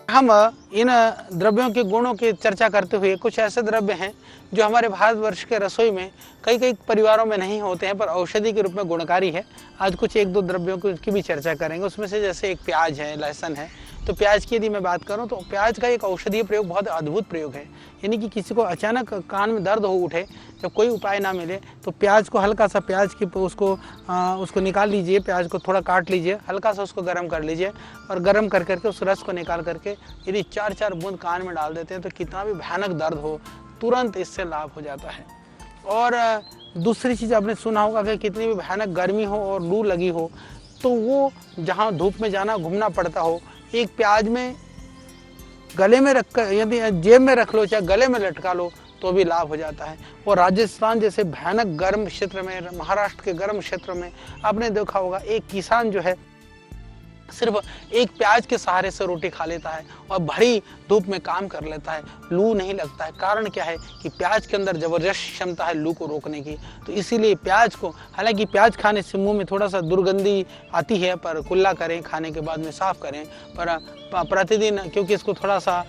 हम इन द्रव्यों के गुणों की चर्चा करते हुए कुछ ऐसे द्रव्य हैं जो हमारे भारतवर्ष के रसोई में कई कई परिवारों में नहीं होते हैं पर औषधि के रूप में गुणकारी है। आज कुछ एक दो द्रव्यों की भी चर्चा करेंगे। उसमें से जैसे एक प्याज है, लहसुन है। तो प्याज की यदि मैं बात करूं तो प्याज का एक औषधीय प्रयोग बहुत अद्भुत प्रयोग है। यानी कि किसी को अचानक कान में दर्द हो उठे, जब कोई उपाय ना मिले तो प्याज को हल्का सा प्याज की उसको निकाल लीजिए, प्याज को थोड़ा काट लीजिए, हल्का सा उसको गर्म कर लीजिए और गर्म कर करके उस रस को निकाल करके यदि 4-4 बूंद कान में डाल देते हैं तो कितना भी भयानक दर्द हो तुरंत इससे लाभ हो जाता है। और दूसरी चीज़ आपने सुना होगा कि कितनी भी भयानक गर्मी हो और लू लगी हो तो वो जहाँ धूप में जाना घूमना पड़ता हो, एक प्याज में गले में रख कर यदि जेब में रख लो चाहे गले में लटका लो तो भी लाभ हो जाता है। और राजस्थान जैसे भयानक गर्म क्षेत्र में, महाराष्ट्र के गर्म क्षेत्र में आपने देखा होगा एक किसान जो है सिर्फ एक प्याज के सहारे से रोटी खा लेता है और भरी धूप में काम कर लेता है, लू नहीं लगता है। कारण क्या है कि प्याज के अंदर जबरदस्त क्षमता है लू को रोकने की। तो इसीलिए प्याज को, हालांकि प्याज खाने से मुंह में थोड़ा सा दुर्गंधी आती है पर कुल्ला करें, खाने के बाद में साफ करें। पर प्रतिदिन, क्योंकि इसको थोड़ा सा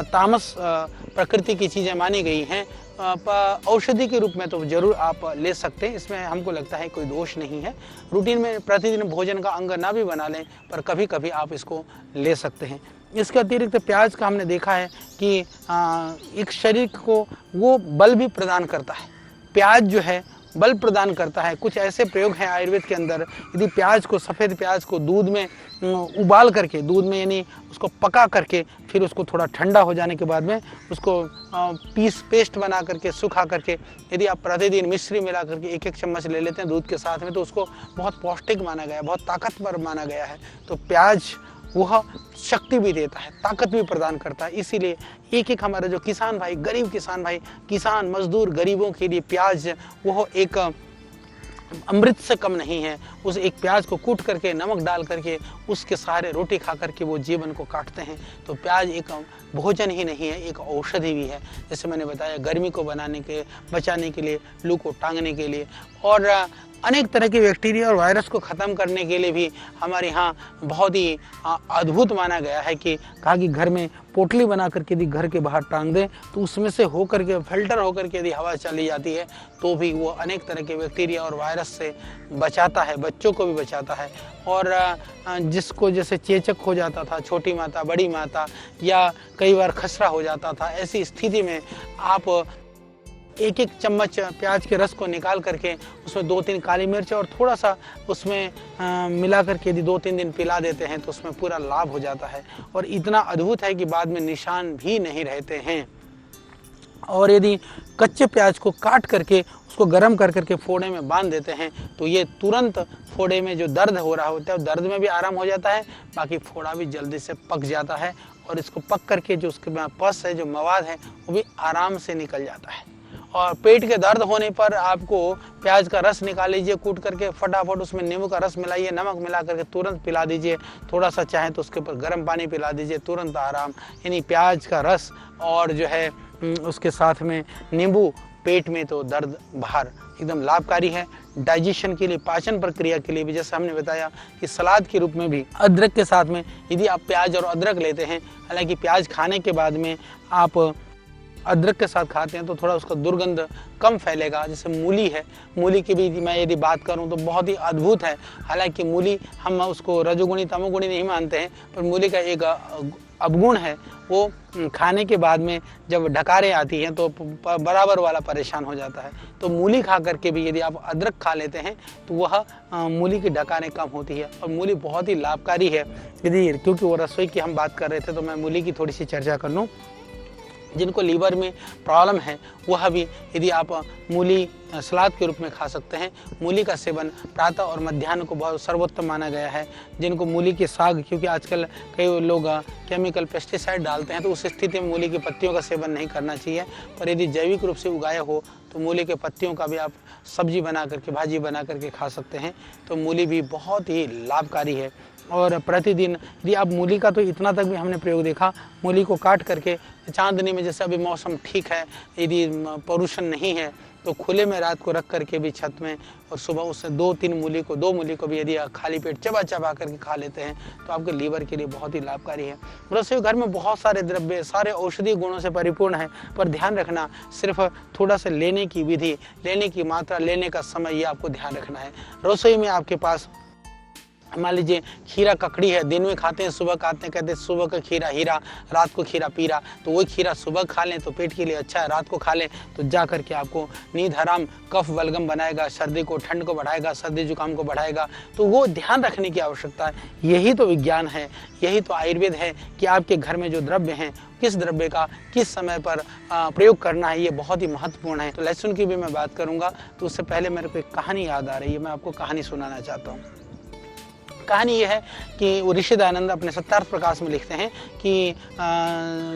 तामस प्रकृति की चीज़ें मानी गई हैं, औषधि के रूप में तो जरूर आप ले सकते हैं। इसमें हमको लगता है कोई दोष नहीं है। रूटीन में प्रतिदिन भोजन का अंग ना भी बना लें पर कभी कभी आप इसको ले सकते हैं। इसके अतिरिक्त प्याज का हमने देखा है कि एक शरीर को वो बल भी प्रदान करता है। प्याज जो है बल प्रदान करता है। कुछ ऐसे प्रयोग हैं आयुर्वेद के अंदर, यदि प्याज को, सफ़ेद प्याज को दूध में उबाल करके, दूध में यानी उसको पका करके फिर उसको थोड़ा ठंडा हो जाने के बाद में उसको पेस्ट बना करके सुखा करके यदि आप प्रतिदिन मिश्री मिला करके 1-1 चम्मच ले लेते हैं दूध के साथ में तो उसको बहुत पौष्टिक माना गया है, बहुत ताकतवर माना गया है। तो प्याज वह शक्ति भी देता है, ताकत भी प्रदान करता है। इसीलिए एक हमारा जो किसान भाई, गरीब किसान भाई, किसान मजदूर गरीबों के लिए प्याज वह एक अमृत से कम नहीं है। उस एक प्याज को कूट करके नमक डाल करके उसके सहारे रोटी खा करके वो जीवन को काटते हैं। तो प्याज एक भोजन ही नहीं है, एक औषधि भी है। जैसे मैंने बताया, गर्मी को बचाने के लिए, लू को टांगने के लिए और अनेक तरह के बैक्टीरिया और वायरस को ख़त्म करने के लिए भी हमारे यहाँ बहुत ही अद्भुत माना गया है कि कहा कि घर में पोटली बना करके यदि घर के बाहर टांग दें तो उसमें से होकर के फिल्टर होकर के यदि हवा चली जाती है तो भी वो अनेक तरह के बैक्टीरिया और वायरस से बचाता है, बच्चों को भी बचाता है। और जिसको जैसे चेचक हो जाता था, छोटी माता, बड़ी माता, या कई बार खसरा हो जाता था, ऐसी स्थिति में आप 1-1 चम्मच प्याज के रस को निकाल करके उसमें 2-3 काली मिर्च और थोड़ा सा उसमें मिला करके यदि 2-3 दिन पिला देते हैं तो उसमें पूरा लाभ हो जाता है। और इतना अद्भुत है कि बाद में निशान भी नहीं रहते हैं। और यदि कच्चे प्याज को काट करके उसको गर्म कर करके फोड़े में बांध देते हैं तो ये तुरंत फोड़े में जो दर्द हो रहा होता है दर्द में भी आराम हो जाता है, बाकी फोड़ा भी जल्दी से पक जाता है और इसको पक करके जो उसके पस है, जो मवाद है, वो भी आराम से निकल जाता है। और पेट के दर्द होने पर आपको प्याज का रस निकाल लीजिए, कूट करके फटाफट उसमें नींबू का रस मिलाइए, नमक मिला करके तुरंत पिला दीजिए। थोड़ा सा चाहे तो उसके ऊपर गर्म पानी पिला दीजिए, तुरंत आराम। यानी प्याज का रस और जो है उसके साथ में नींबू, पेट में तो दर्द बाहर, एकदम लाभकारी है। डाइजेशन के लिए, पाचन प्रक्रिया के लिए भी, जैसे हमने बताया कि सलाद के रूप में भी अदरक के साथ में यदि आप प्याज और अदरक लेते हैं, हालांकि प्याज खाने के बाद में आप अदरक के साथ खाते हैं तो थोड़ा उसका दुर्गंध कम फैलेगा। जैसे मूली है, मूली की भी मैं यदि बात करूं तो बहुत ही अद्भुत है। हालांकि मूली हम उसको रजोगुणी तमोगुणी नहीं मानते हैं, पर मूली का एक अवगुण है, वो खाने के बाद में जब ढकारें आती हैं तो बराबर वाला परेशान हो जाता है। तो मूली खा करके भी यदि आप अदरक खा लेते हैं तो वह मूली की ढकारें कम होती है। और मूली बहुत ही लाभकारी है। यदि, क्योंकि वो रसोई की हम बात कर रहे थे तो मैं मूली की थोड़ी सी चर्चा कर लूँ। जिनको लीवर में प्रॉब्लम है वह भी यदि आप मूली सलाद के रूप में खा सकते हैं। मूली का सेवन प्रातः और मध्याह्न को बहुत सर्वोत्तम माना गया है। जिनको मूली के साग, क्योंकि आजकल कई लोग केमिकल पेस्टिसाइड डालते हैं तो उस स्थिति में मूली की पत्तियों का सेवन नहीं करना चाहिए। पर यदि जैविक रूप से उगाया हो तो मूली के पत्तियों का भी आप सब्जी बना करके, भाजी बना करके खा सकते हैं। तो मूली भी बहुत ही लाभकारी है। और प्रतिदिन यदि आप मूली का, तो इतना तक भी हमने प्रयोग देखा, मूली को काट करके चांदनी में, जैसे अभी मौसम ठीक है, यदि पोल्यूशन नहीं है तो खुले में रात को रख करके भी छत में, और सुबह उससे 2 मूली को भी यदि खाली पेट चबा चबा करके खा लेते हैं तो आपके लीवर के लिए बहुत ही लाभकारी है। रसोई घर में बहुत सारे द्रव्य, सारे औषधीय गुणों से परिपूर्ण है, पर ध्यान रखना सिर्फ थोड़ा सा लेने की विधि, लेने की मात्रा, लेने का समय, ये आपको ध्यान रखना है। रसोई में आपके पास मान लीजिए खीरा ककड़ी है, दिन में खाते हैं, सुबह खाते हैं, कहते हैं सुबह का खीरा हीरा, रात को खीरा पीरा, तो वही खीरा सुबह खा लें तो पेट के लिए अच्छा है, रात को खा लें तो जा करके आपको नींद हराम, कफ बलगम बनाएगा, सर्दी को, ठंड को बढ़ाएगा, सर्दी जुकाम को बढ़ाएगा। तो वो ध्यान रखने की आवश्यकता है। यही तो विज्ञान है, यही तो आयुर्वेद है कि आपके घर में जो द्रव्य हैं, किस द्रव्य का किस समय पर प्रयोग करना है, ये बहुत ही महत्वपूर्ण है। तो लहसुन की भी मैं बात करूँगा, तो उससे पहले मेरे को एक कहानी याद आ रही है, मैं आपको कहानी सुनाना चाहता हूँ। कहानी ये है कि वो ऋषि दयानंद अपने सत्यार्थ प्रकाश में लिखते हैं कि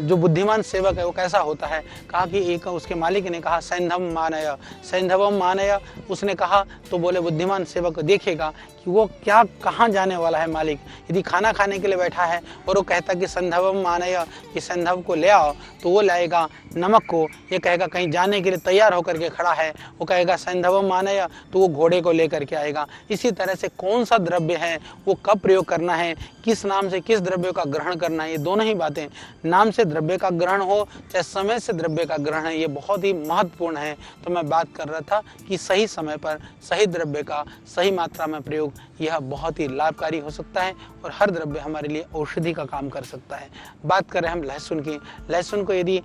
जो बुद्धिमान सेवक है वो कैसा होता है। कहा कि एक उसके मालिक ने कहा सैंधवम मानय, उसने कहा तो बोले बुद्धिमान सेवक देखेगा कि वो क्या कहाँ जाने वाला है मालिक। यदि खाना खाने के लिए बैठा है और वो कहता कि संधवम मानय, कि संधव को ले आओ, तो वो लाएगा नमक को। ये कहेगा कहीं जाने के लिए तैयार होकर के खड़ा है, वो कहेगा संधवम मानय, तो वो घोड़े को लेकर के आएगा। इसी तरह से कौन सा द्रव्य है, वो कब प्रयोग करना है, किस नाम से किस द्रव्य का ग्रहण करना है, ये दोनों ही बातें, नाम से द्रव्य का ग्रहण हो चाहे समय से द्रव्य का ग्रहण है, ये बहुत ही महत्वपूर्ण है। तो मैं बात कर रहा था कि सही समय पर सही द्रव्य का सही मात्रा में प्रयोग, यह बहुत ही लाभकारी हो सकता है और हर द्रव्य हमारे लिए औषधि का काम कर सकता है। बात करें हम लहसुन की, लहसुन को यदि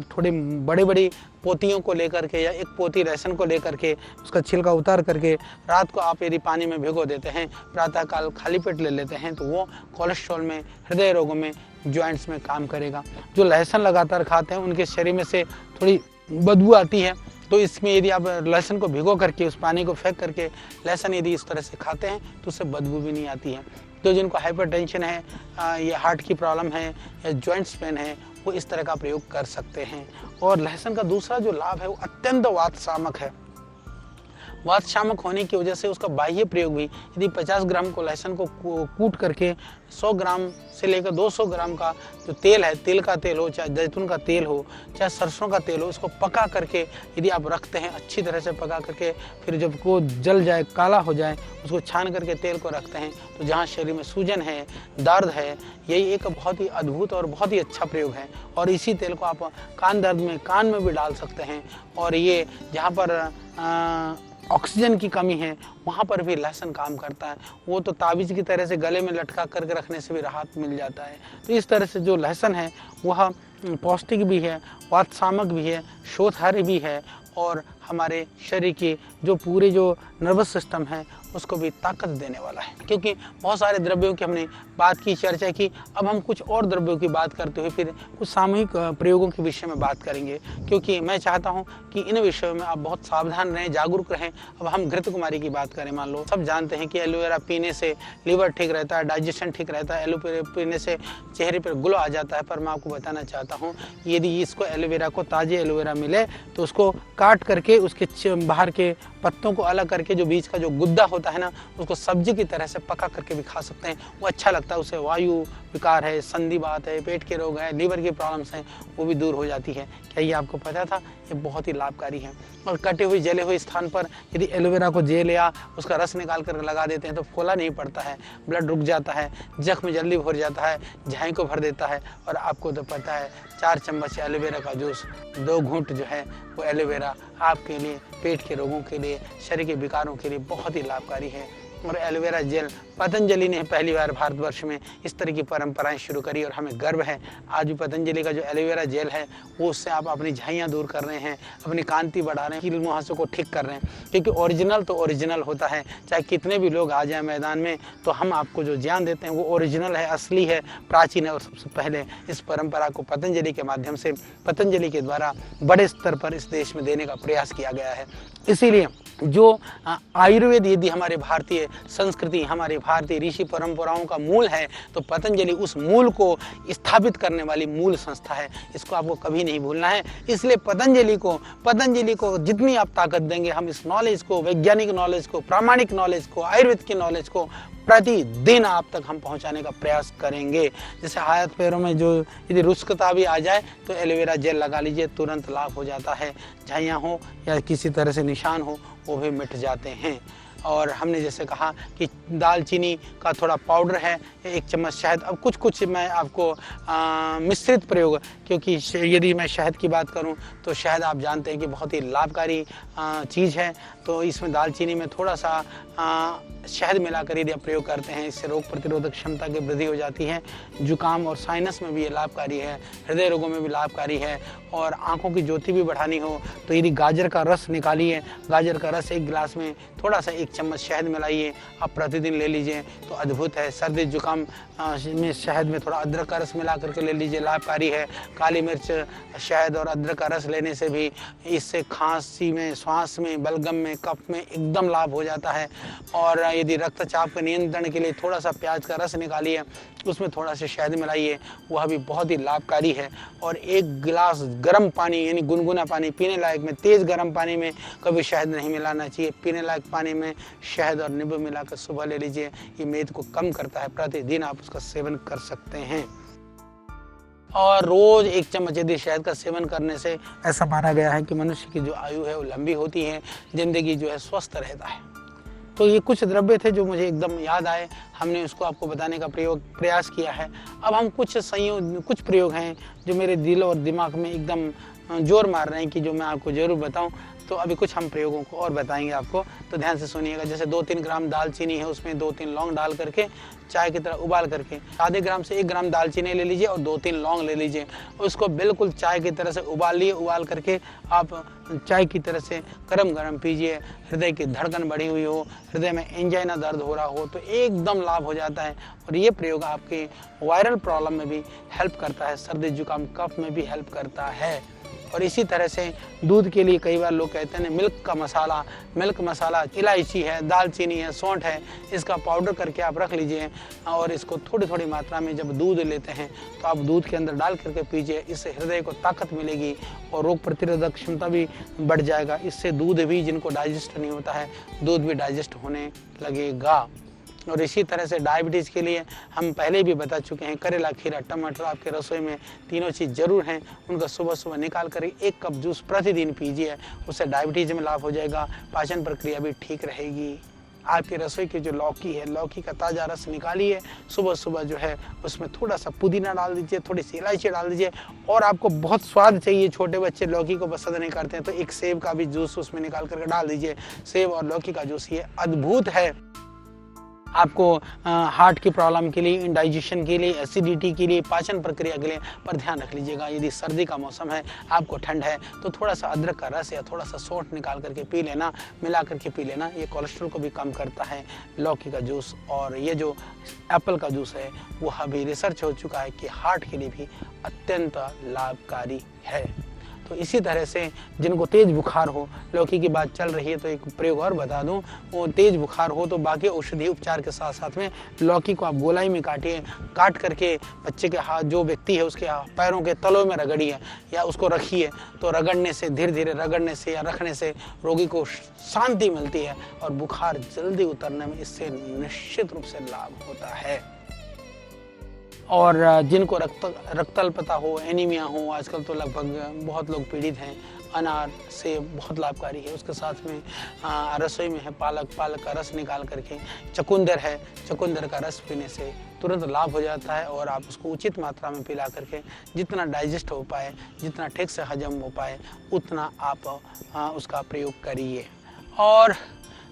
थोड़ी बड़ी बड़ी पोतियों को लेकर के या एक पोती लहसुन को लेकर के उसका छिलका उतार करके रात को आप यदि पानी में भिगो देते हैं, प्रातःकाल खाली पेट ले लेते हैं, तो वो कोलेस्ट्रॉल में, हृदय रोगों में, जॉइंट्स में काम करेगा। जो लहसुन लगातार खाते हैं उनके शरीर में से थोड़ी बदबू आती है, तो इसमें यदि आप लहसुन को भिगो करके उस पानी को फेंक करके लहसुन यदि इस तरह से खाते हैं तो उससे बदबू भी नहीं आती है। तो जिनको हाइपरटेंशन है, या हार्ट की प्रॉब्लम है, या जॉइंट्स पेन है, वो इस तरह का प्रयोग कर सकते हैं। और लहसुन का दूसरा जो लाभ है वो अत्यंत वात शामक है। वात शामक होने की वजह से उसका बाह्य प्रयोग भी, यदि 50 ग्राम को लहसुन को कूट करके 100 ग्राम से लेकर 200 ग्राम का जो तेल है, तिल का तेल हो, चाहे जैतून का तेल हो, चाहे सरसों का तेल हो, इसको पका करके यदि आप रखते हैं, अच्छी तरह से पका करके, फिर जब वो जल जाए, काला हो जाए, उसको छान करके तेल को रखते हैं, तो जहाँ शरीर में सूजन है, दर्द है, यही एक बहुत ही अद्भुत और बहुत ही अच्छा प्रयोग है। और इसी तेल को आप कान दर्द में, कान में भी डाल सकते हैं। और ये जहाँ पर ऑक्सीजन की कमी है वहाँ पर भी लहसुन काम करता है। वो तो ताबीज़ की तरह से गले में लटका करके रखने से भी राहत मिल जाता है। तो इस तरह से जो लहसुन है वह पौष्टिक भी है, वात शामक भी है, शोधहारी भी है, और हमारे शरीर की जो पूरे जो नर्वस सिस्टम है उसको भी ताकत देने वाला है। क्योंकि बहुत सारे द्रव्यों की हमने बात की, चर्चा की, अब हम कुछ और द्रव्यों की बात करते हुए फिर कुछ सामूहिक प्रयोगों के विषय में बात करेंगे, क्योंकि मैं चाहता हूं कि इन विषयों में आप बहुत सावधान रहें, जागरूक रहें। अब हम घृत कुमारी की बात करें, मान लो सब जानते हैं कि एलोवेरा पीने से लीवर ठीक रहता है, डाइजेशन ठीक रहता है, एलोवेरा पीने से चेहरे पर ग्लो आ जाता है। पर मैं आपको बताना चाहता हूँ, यदि इसको एलोवेरा को ताजे एलोवेरा मिले तो उसको काट करके उसके बाहर के पत्तों को अलग करके जो बीच का जो गुद्दा होता है ना, उसको सब्जी की तरह से पका करके भी खा सकते हैं। वो अच्छा लगता है, उससे वायु विकार है, संधिवात है, पेट के रोग है, लीवर की प्रॉब्लम्स हैं, वो भी दूर हो जाती है। क्या ये आपको पता था? ये बहुत ही लाभकारी है। और कटे हुए जले हुए स्थान पर यदि एलोवेरा को जेल या उसका रस निकाल कर लगा देते हैं तो फोला नहीं पड़ता है, ब्लड रुक जाता है, जख्म जल्दी भर जाता है, झाई को भर देता है। और आपको तो पता है 4 चम्मच एलोवेरा का जूस, 2 घूंट जो है वो एलोवेरा आपके लिए, पेट के रोगों के लिए, शरीर के विकारों के लिए बहुत ही लाभकारी है। और एलोवेरा जेल पतंजलि ने पहली बार भारतवर्ष में इस तरह की परंपराएं शुरू करी और हमें गर्व है। आज भी पतंजलि का जो एलोवेरा जेल है वो उससे आप अपनी झाइयाँ दूर कर रहे हैं, अपनी कांति बढ़ा रहे हैं, कील मुहासों को ठीक कर रहे हैं। क्योंकि ओरिजिनल तो ओरिजिनल होता है, चाहे कितने भी लोग आ जाए मैदान में, तो हम आपको जो ज्ञान देते हैं वो ओरिजिनल है, असली है, प्राचीन है। और सबसे पहले इस परंपरा को पतंजलि के माध्यम से, पतंजलि के द्वारा बड़े स्तर पर इस देश में देने का प्रयास किया गया है। इसीलिए जो आयुर्वेद यदि हमारे भारतीय संस्कृति, हमारे भारतीय ऋषि परंपराओं का मूल है, तो पतंजलि उस मूल को स्थापित करने वाली मूल संस्था है। इसको आपको कभी नहीं भूलना है। इसलिए पतंजलि को जितनी आप ताकत देंगे, हम इस नॉलेज को, वैज्ञानिक नॉलेज को, प्रामाणिक नॉलेज को, आयुर्वेद की नॉलेज को प्रतिदिन आप तक हम पहुंचाने का प्रयास करेंगे। जैसे हाथ पैरों में जो यदि रुस्कता भी आ जाए तो एलोवेरा जेल लगा लीजिए, तुरंत लाभ हो जाता है। झाइयाँ हो या किसी तरह से निशान हो वो भी मिट जाते हैं। और हमने जैसे कहा कि दालचीनी का थोड़ा पाउडर है, 1 चम्मच शहद। अब कुछ मैं आपको मिश्रित प्रयोग, क्योंकि यदि मैं शहद की बात करूं तो शहद आप जानते हैं कि बहुत ही लाभकारी चीज़ है। तो इसमें दालचीनी में थोड़ा सा शहद मिलाकर यदि आप प्रयोग करते हैं, इससे रोग प्रतिरोधक क्षमता की वृद्धि हो जाती है। जुकाम और साइनस में भी ये लाभकारी है, हृदय रोगों में भी लाभकारी है। और आंखों की ज्योति भी बढ़ानी हो तो यदि गाजर का रस निकालिए, गाजर का रस 1 गिलास में थोड़ा सा 1 चम्मच शहद मिलाइए, आप प्रतिदिन ले लीजिए तो अद्भुत है। सर्दी जुकाम में शहद में थोड़ा अदरक का रस मिला करके ले लीजिए, लाभकारी है। काली मिर्च, शहद और अदरक का रस लेने से भी इससे खांसी में, श्वास में, बलगम में, कफ में एकदम लाभ हो जाता है। और यदि रक्तचाप के नियंत्रण के लिए थोड़ा सा प्याज का रस निकालिए, उसमें थोड़ा सा शहद मिलाइए, वह भी बहुत ही लाभकारी है। और 1 गिलास गर्म पानी यानी गुनगुना पानी पीने लायक में, तेज़ गर्म पानी में कभी शहद नहीं मिलाना चाहिए। पीने लायक पानी में शहद और नींबू मिलाकर सुबह ले लीजिए, ये मेद को कम करता है। प्रतिदिन आप उसका सेवन कर सकते हैं। और रोज 1 चम्मच यदि शहद का सेवन करने से ऐसा माना गया है कि मनुष्य की जो आयु है वो लंबी होती है, जिंदगी जो है स्वस्थ रहता है। तो ये कुछ द्रव्य थे जो मुझे एकदम याद आए, हमने उसको आपको बताने का प्रयास किया है। अब हम कुछ प्रयोग हैं जो मेरे दिल और दिमाग में एकदम जोर मार रहे हैं कि जो मैं आपको ज़रूर बताऊं। तो अभी कुछ हम प्रयोगों को और बताएंगे आपको, तो ध्यान से सुनिएगा। जैसे 2-3 ग्राम दालचीनी है, उसमें 2-3 लौंग डाल करके चाय की तरह उबाल करके, आधे ग्राम से 1 ग्राम दालचीनी ले लीजिए और 2-3 लौंग ले लीजिए। उसको बिल्कुल चाय की तरह से उबाल करके आप चाय की तरह से गरम पीजिए। हृदय की धड़कन बढ़ी हुई हो, हृदय में एंजाइना दर्द हो रहा हो तो एकदम लाभ हो जाता है। और ये प्रयोग आपके वायरल प्रॉब्लम में भी हेल्प करता है, सर्दी जुकाम कफ में भी हेल्प करता है। और इसी तरह से दूध के लिए कई बार लोग कहते हैं मिल्क मसाला इलायची है, दालचीनी है, सौंठ है, इसका पाउडर करके आप रख लीजिए। और इसको थोड़ी मात्रा में जब दूध लेते हैं तो आप दूध के अंदर डाल करके पीजिए। इससे हृदय को ताकत मिलेगी और रोग प्रतिरोधक क्षमता भी बढ़ जाएगा। इससे दूध भी, जिनको डाइजेस्ट नहीं होता है, दूध भी डाइजेस्ट होने लगेगा। और इसी तरह से डायबिटीज़ के लिए हम पहले भी बता चुके हैं, करेला, खीरा, टमाटर आपके रसोई में तीनों चीज़ जरूर हैं। उनका सुबह निकाल कर 1 कप जूस प्रतिदिन पीजिए, उससे डायबिटीज़ में लाभ हो जाएगा, पाचन प्रक्रिया भी ठीक रहेगी। आपकी रसोई की जो लौकी है, लौकी का ताज़ा रस निकालिए, सुबह जो है उसमें थोड़ा सा पुदीना डाल दीजिए, थोड़ी सी इलायची डाल दीजिए। और आपको बहुत स्वाद चाहिए, छोटे बच्चे लौकी को पसंद नहीं करते हैं, तो 1 सेब का भी जूस उसमें निकाल करके डाल दीजिए। सेब और लौकी का जूस ये अद्भुत है आपको हार्ट की प्रॉब्लम के लिए, इंडाइजेशन के लिए, एसिडिटी के लिए, पाचन प्रक्रिया के लिए। पर ध्यान रख लीजिएगा, यदि सर्दी का मौसम है, आपको ठंड है, तो थोड़ा सा अदरक का रस या थोड़ा सा सौंठ निकाल करके पी लेना, मिला करके पी लेना। ये कोलेस्ट्रॉल को भी कम करता है, लौकी का जूस। और ये जो एप्पल का जूस है वो अभी रिसर्च हो चुका है कि हार्ट के लिए भी अत्यंत लाभकारी है। तो इसी तरह से जिनको तेज़ बुखार हो, लौकी की बात चल रही है तो एक प्रयोग और बता दूं, वो तेज़ बुखार हो तो बाकी औषधि उपचार के साथ साथ में लौकी को आप गोलाई में काट करके बच्चे के हाथ, जो व्यक्ति है उसके पैरों के तलों में रगड़िए या उसको रखिए। तो रगड़ने से, धीरे धीरे रगड़ने से या रखने से रोगी को शांति मिलती है और बुखार जल्दी उतरने में इससे निश्चित रूप से लाभ होता है। और जिनको रक्तल्पता हो, एनीमिया हो, आजकल तो लगभग बहुत लोग पीड़ित हैं, अनार से बहुत लाभकारी है। उसके साथ में रसोई में है पालक का रस निकाल करके, चुकंदर है, चुकंदर का रस पीने से तुरंत लाभ हो जाता है। और आप उसको उचित मात्रा में पिला करके जितना डाइजेस्ट हो पाए, जितना ठीक से हजम हो पाए, उतना आप उसका प्रयोग करिए। और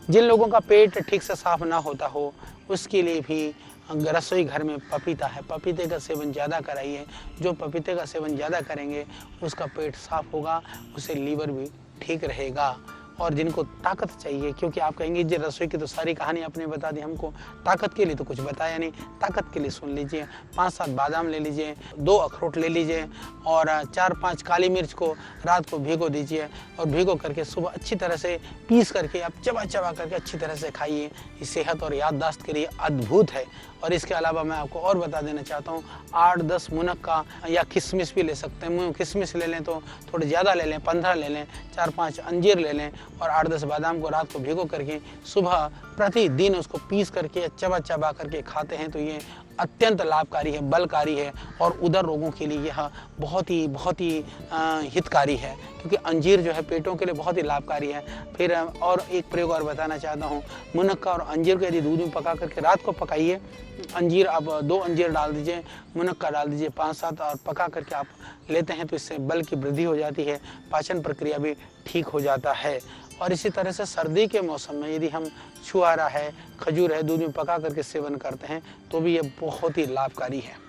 जिन लोगों का पेट ठीक से साफ ना होता हो, उसके लिए भी रसोई घर में पपीता है, पपीते का सेवन ज़्यादा कराइए। जो पपीते का सेवन ज़्यादा करेंगे उसका पेट साफ होगा, उससे लीवर भी ठीक रहेगा। और जिनको ताकत चाहिए, क्योंकि आप कहेंगे जी रसोई की तो सारी कहानी आपने बता दी, हमको ताकत के लिए तो कुछ बताया नहीं। ताकत के लिए सुन लीजिए, 5-7 बादाम ले लीजिए, 2 अखरोट ले लीजिए और 4-5 काली मिर्च को रात को भिगो दीजिए। और भिगो करके सुबह अच्छी तरह से पीस करके आप चबा करके अच्छी तरह से खाइए। ये सेहत और याददाश्त के लिए अद्भुत है। और इसके अलावा मैं आपको और बता देना चाहता हूँ, 8-10 मुनक्का या किशमिश भी ले सकते हैं। किशमिश ले लें तो थोड़े ज़्यादा ले लें, 15 ले लें, 4-5 अंजीर ले लें और 8-10 बादाम को रात को भिगो करके सुबह प्रतिदिन उसको पीस करके चबा चबा करके खाते हैं तो ये अत्यंत लाभकारी है, बलकारी है और उदर रोगों के लिए यह बहुत ही हितकारी है, क्योंकि अंजीर जो है पेटों के लिए बहुत ही लाभकारी है। फिर और एक प्रयोग और बताना चाहता हूँ, मुनक्का और अंजीर को यदि दूध में पका करके रात को पकाइए, अंजीर आप 2 अंजीर डाल दीजिए, मुनक्का डाल दीजिए 5-7 और पका करके आप लेते हैं तो इससे बल की वृद्धि हो जाती है, पाचन प्रक्रिया भी ठीक हो जाता है। और इसी तरह से सर्दी के मौसम में यदि हम छुआरा है, खजूर है, दूध में पका करके सेवन करते हैं तो भी ये बहुत ही लाभकारी है।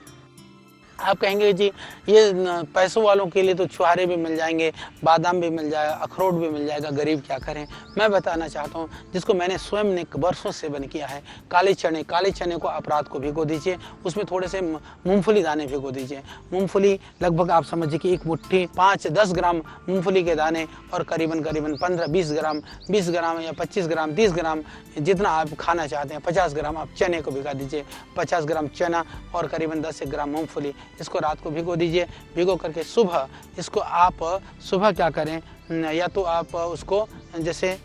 आप कहेंगे जी ये पैसों वालों के लिए तो छुहारे भी मिल जाएंगे, बादाम भी मिल जाएगा, अखरोट भी मिल जाएगा, गरीब क्या करें। मैं बताना चाहता हूँ जिसको मैंने स्वयं ने वर्षों सेवन किया है, काले चने को आप रात को भिगो दीजिए, उसमें थोड़े से मूंगफली दाने भिगो दीजिए। मूंगफली लगभग आप समझिए कि एक मुट्ठी 5-10 ग्राम मूंगफली के दाने और करीबन 15-20 ग्राम, 20 ग्राम या 25 ग्राम, 30 ग्राम जितना आप खाना चाहते हैं, 50 ग्राम आप चने को भिगा दीजिए, 50 ग्राम चना और करीबन 10 ग्राम मूंगफली, इसको रात को भिगो दीजिए। भिगो करके सुबह इसको आप सुबह क्या करें, या तो आप उसको जैसे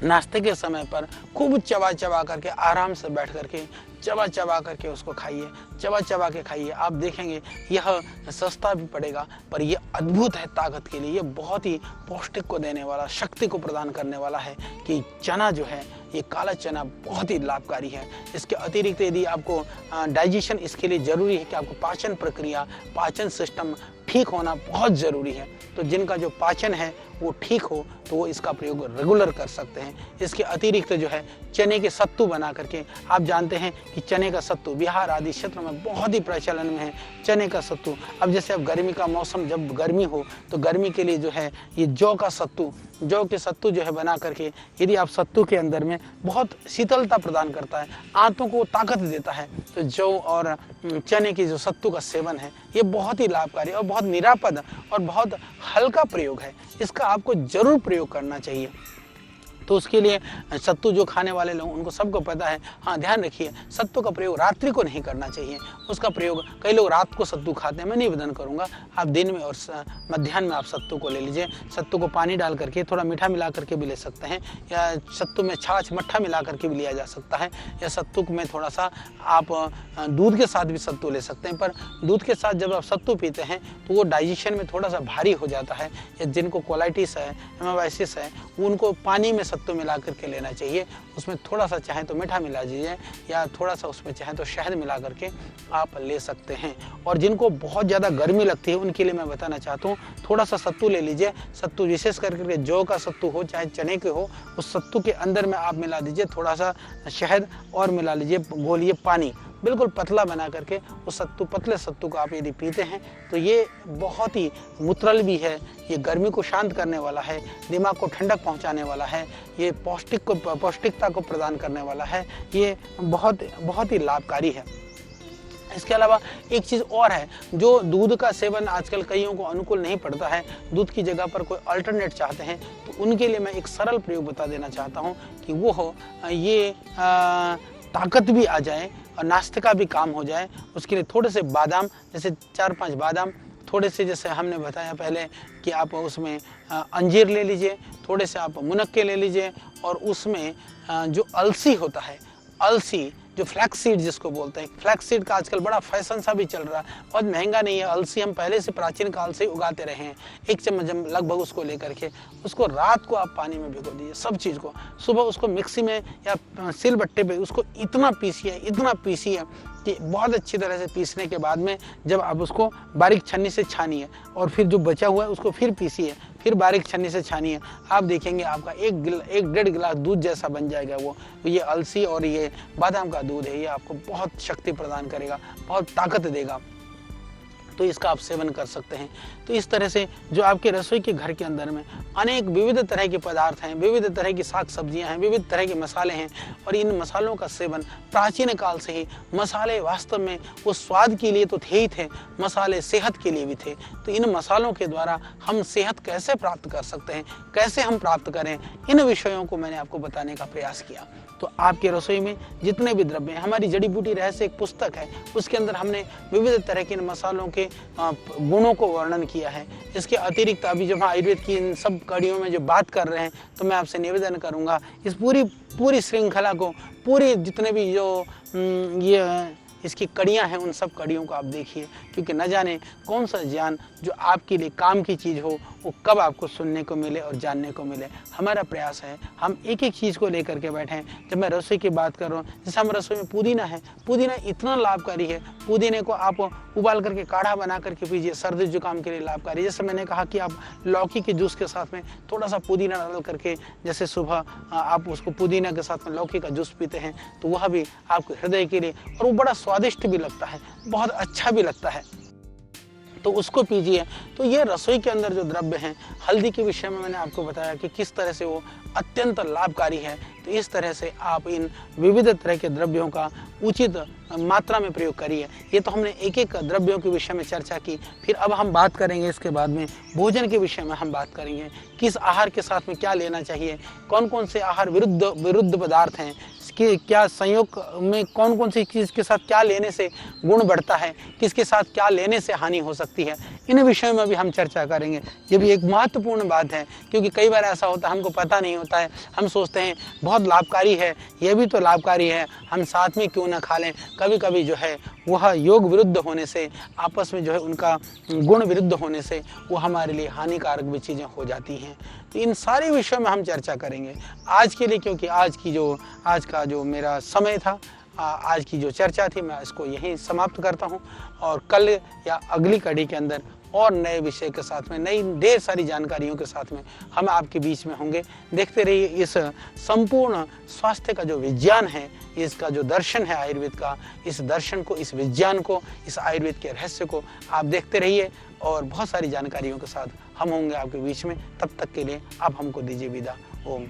नाश्ते के समय पर खूब चबा चबा करके आराम से बैठ करके चबा चबा करके उसको खाइए, चबा चबा के खाइए। आप देखेंगे यह सस्ता भी पड़ेगा पर यह अद्भुत है ताकत के लिए, ये बहुत ही पौष्टिक को देने वाला, शक्ति को प्रदान करने वाला है कि चना जो है ये काला चना बहुत ही लाभकारी है। इसके अतिरिक्त यदि आपको डाइजेशन, इसके लिए ज़रूरी है कि आपको पाचन प्रक्रिया, पाचन सिस्टम ठीक होना बहुत ज़रूरी है। तो जिनका जो पाचन है वो ठीक हो तो वो इसका प्रयोग रेगुलर कर सकते हैं। इसके अतिरिक्त जो है चने के सत्तू बना करके, आप जानते हैं कि चने का सत्तू बिहार आदि क्षेत्र में बहुत ही प्रचलन में है, चने का सत्तू। अब जैसे अब गर्मी का मौसम, जब गर्मी हो तो गर्मी के लिए जो है ये जौ का सत्तू, जौ के सत्तू जो है बना करके, यदि आप सत्तू के अंदर में बहुत शीतलता प्रदान करता है, आंतों को ताकत देता है, तो जौ और चने की जो सत्तू का सेवन है ये बहुत ही लाभकारी और बहुत निरापद और बहुत हल्का प्रयोग है। इसका आपको जरूर प्रयोग करना चाहिए। तो उसके लिए सत्तू जो खाने वाले लोग उनको सबको पता है। हाँ, ध्यान रखिए सत्तू का प्रयोग रात्रि को नहीं करना चाहिए। उसका प्रयोग, कई लोग रात को सत्तू खाते हैं, मैं निवेदन करूंगा आप दिन में और मध्याह्न में आप सत्तू को ले लीजिए। सत्तू को पानी डाल करके थोड़ा मीठा मिला करके भी ले सकते हैं, या सत्तू में छाछ मट्ठा मिला करके भी लिया जा सकता है, या सत्तू में थोड़ा सा आप दूध के साथ भी सत्तू ले सकते हैं। पर दूध के साथ जब आप सत्तू पीते हैं तो वो डाइजेशन में थोड़ा सा भारी हो जाता है, या जिनको कोलाइटिस है, हेमाटाइटिस है, उनको पानी में सत्तू मिला करके लेना चाहिए। उसमें थोड़ा सा चाहे तो मीठा मिला दीजिए, या थोड़ा सा उसमें चाहे तो शहद मिला करके आप ले सकते हैं। और जिनको बहुत ज़्यादा गर्मी लगती है उनके लिए मैं बताना चाहता हूँ, थोड़ा सा सत्तू ले लीजिए। सत्तू विशेष करके जौ का सत्तू हो चाहे चने के हो, उस सत्तू के अंदर में आप मिला दीजिए थोड़ा सा शहद और मिला लीजिए, घोलिए पानी बिल्कुल पतला बना करके, उस सत्तू, पतले सत्तू को आप यदि पीते हैं तो ये बहुत ही मुतरल भी है, ये गर्मी को शांत करने वाला है, दिमाग को ठंडक पहुंचाने वाला है, ये पौष्टिकता को प्रदान करने वाला है, ये बहुत ही लाभकारी है। इसके अलावा एक चीज़ और है, जो दूध का सेवन आजकल कईयों को अनुकूल नहीं पड़ता है, दूध की जगह पर कोई अल्टरनेट चाहते हैं, तो उनके लिए मैं एक सरल प्रयोग बता देना चाहता हूँ कि वो हो ये ताकत भी आ जाए और नाश्ते का भी काम हो जाए। उसके लिए थोड़े से बादाम, जैसे 4-5 बादाम, थोड़े से जैसे हमने बताया पहले कि आप उसमें अंजीर ले लीजिए, थोड़े से आप मुनक्के ले लीजिए, और उसमें जो अलसी होता है, अलसी जो फ्लैक्स सीड जिसको बोलते हैं, फ्लैक्स सीड का आजकल बड़ा फैशन सा भी चल रहा है, बहुत महंगा नहीं है। अलसी हम पहले से प्राचीन काल से उगाते रहे हैं। 1 चम्मच लगभग उसको लेकर के उसको रात को आप पानी में भिगो दीजिए, सब चीज़ को। सुबह उसको मिक्सी में या सिलबट्टे पे उसको इतना पीसिए कि बहुत अच्छी तरह से पीसने के बाद में जब आप उसको बारीक छन्नी से छानिए, और फिर जो बचा हुआ है उसको फिर पीसिए, फिर बारीक छन्नी से छानिए, आप देखेंगे आपका 1-1.5 गिलास दूध जैसा बन जाएगा वो। ये अलसी और ये बादाम का दूध है, ये आपको बहुत शक्ति प्रदान करेगा, बहुत ताकत देगा, तो इसका आप सेवन कर सकते हैं। तो इस तरह से जो आपके रसोई के घर के अंदर में अनेक विविध तरह के पदार्थ हैं, विविध तरह की साग सब्जियां हैं, विविध तरह के मसाले हैं, और इन मसालों का सेवन प्राचीन काल से ही, मसाले वास्तव में वो स्वाद के लिए तो थे ही थे, मसाले सेहत के लिए भी थे। तो इन मसालों के द्वारा हम सेहत कैसे प्राप्त कर सकते हैं, कैसे हम प्राप्त करें, इन विषयों को मैंने आपको बताने का प्रयास किया। तो आपके रसोई में जितने भी द्रव्य हैं, हमारी जड़ी बूटी रहस्य एक पुस्तक है, उसके अंदर हमने विविध तरह के इन मसालों के गुणों को वर्णन किया है। इसके अतिरिक्त अभी जब हम आयुर्वेद की इन सब कड़ियों में जो बात कर रहे हैं, तो मैं आपसे निवेदन करूंगा इस पूरी श्रृंखला को, पूरी जितने भी जो ये इसकी कड़ियाँ हैं, उन सब कड़ियों को आप देखिए, क्योंकि न जाने कौन सा ज्ञान जो आपके लिए काम की चीज़ हो वो कब आपको सुनने को मिले और जानने को मिले। हमारा प्रयास है हम एक एक चीज़ को लेकर के बैठें। जब मैं रसोई की बात कर रहा हूँ, जैसे हम रसोई में पुदीना है, पुदीना इतना लाभकारी है। पुदीने को आप उबाल करके काढ़ा बना करके पीजिए, सर्दी जुकाम के लिए लाभकारी। जैसे मैंने कहा कि आप लौकी के जूस के साथ में थोड़ा सा पुदीना डाल करके, जैसे सुबह आप उसको पुदीना के साथ में लौकी का जूस पीते हैं, तो वह भी आपके हृदय के लिए, और वो बड़ा स्वादिष्ट भी लगता है, बहुत अच्छा भी लगता है, तो उसको पीजिए। तो ये रसोई के अंदर जो द्रव्य हैं, हल्दी के विषय में मैंने आपको बताया कि किस तरह से वो अत्यंत लाभकारी है। तो इस तरह से आप इन विविध तरह के द्रव्यों का उचित मात्रा में प्रयोग करिए। ये तो हमने एक एक द्रव्यों के विषय में चर्चा की। फिर अब हम बात करेंगे इसके बाद में भोजन के विषय में हम बात करेंगे, किस आहार के साथ में क्या लेना चाहिए, कौन कौन से आहार विरुद्ध पदार्थ हैं, कि क्या संयोग में कौन कौन सी चीज़ के साथ क्या लेने से गुण बढ़ता है, किसके साथ क्या लेने से हानि हो सकती है, इन विषयों में भी हम चर्चा करेंगे। ये भी एक महत्वपूर्ण बात है, क्योंकि कई बार ऐसा होता है हमको पता नहीं होता है, हम सोचते हैं बहुत लाभकारी है, ये भी तो लाभकारी है, हम साथ में क्यों ना खा लें। कभी कभी जो है वह योग विरुद्ध होने से, आपस में जो है उनका गुण विरुद्ध होने से वो हमारे लिए हानिकारक भी चीज़ें हो जाती हैं। तो इन सारे विषयों में हम चर्चा करेंगे आज के लिए, क्योंकि आज का जो मेरा समय था, आज की जो चर्चा थी, मैं इसको यहीं समाप्त करता हूं। और कल या अगली कड़ी के अंदर और नए विषय के साथ में, नई ढेर सारी जानकारियों के साथ में हम आपके बीच में होंगे। देखते रहिए इस संपूर्ण स्वास्थ्य का जो विज्ञान है, इसका जो दर्शन है आयुर्वेद का, इस दर्शन को, इस विज्ञान को, इस आयुर्वेद के रहस्य को आप देखते रहिए, और बहुत सारी जानकारियों के साथ हम होंगे आपके बीच में। तब तक के लिए आप हमको दीजिए विदा। ओम।